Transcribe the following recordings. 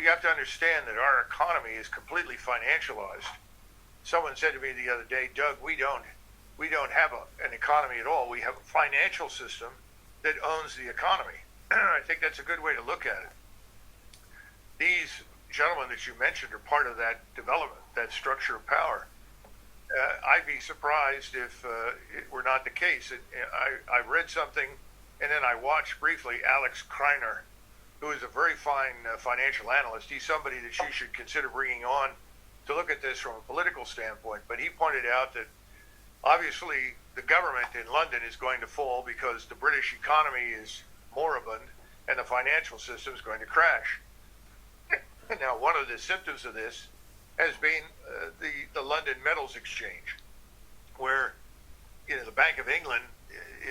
you have to understand that our economy is completely financialized. Someone said to me the other day, Doug, we don't have an economy at all. We have a financial system that owns the economy. I think that's a good way to look at it. These gentlemen that you mentioned are part of that development, that structure of power. I'd be surprised if it were not the case. I read something, and then I watched briefly Alex Kreiner, who is a very fine financial analyst. He's somebody that you should consider bringing on to look at this from a political standpoint. But he pointed out that obviously the government in London is going to fall because the British economy is moribund and the financial system is going to crash. Now, one of the symptoms of this has been the London Metals Exchange, where the Bank of England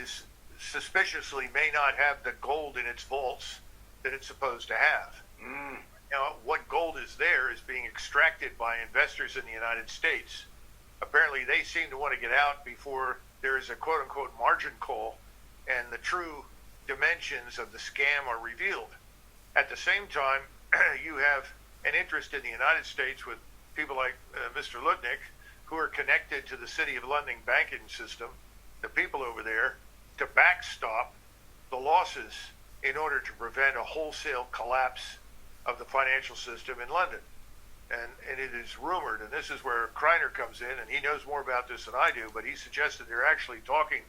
is suspiciously may not have the gold in its vaults that it's supposed to have. Now, what gold is there is being extracted by investors in the United States. Apparently, they seem to want to get out before there is a quote-unquote margin call and the true dimensions of the scam are revealed. At the same time, you have an interest in the United States with people like Mr. Lutnick, who are connected to the City of London banking system, the people over there, to backstop the losses in order to prevent a wholesale collapse of the financial system in London. And it is rumored, and this is where Kreiner comes in, and he knows more about this than I do, but he suggested they're actually talking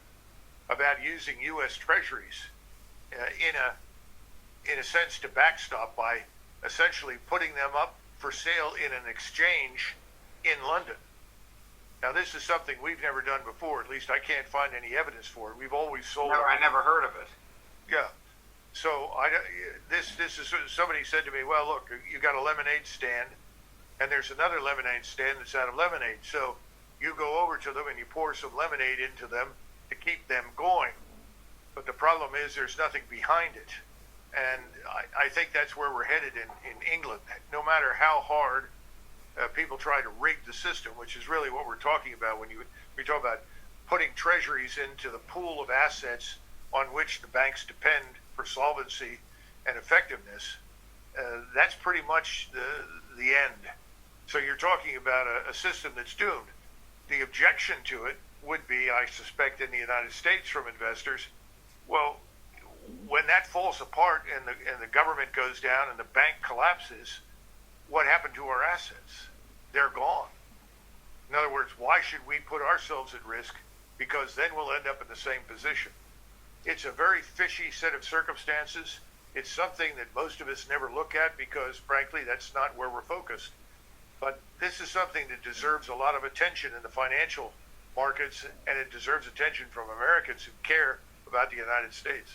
about using U.S. treasuries in a sense to backstop by essentially putting them up for sale in an exchange in London. Now, this is something we've never done before. At least I can't find any evidence for it. We've always sold. No, I never heard of it. Yeah. So this is somebody said to me, well, look, you got a lemonade stand, and there's another lemonade stand that's out of lemonade. So you go over to them and you pour some lemonade into them to keep them going. But the problem is there's nothing behind it. And I think that's where we're headed in England. No matter how hard people try to rig the system, which is really what we're talking about when we talk about putting treasuries into the pool of assets on which the banks depend for solvency and effectiveness, that's pretty much the end. So you're talking about a system that's doomed. The objection to it would be, I suspect, in the United States from investors, well, when that falls apart and the government goes down and the bank collapses, what happened to our assets? They're gone. In other words, why should we put ourselves at risk? Because then we'll end up in the same position. It's a very fishy set of circumstances. It's something that most of us never look at because, frankly, that's not where we're focused. But this is something that deserves a lot of attention in the financial markets, and it deserves attention from Americans who care about the United States.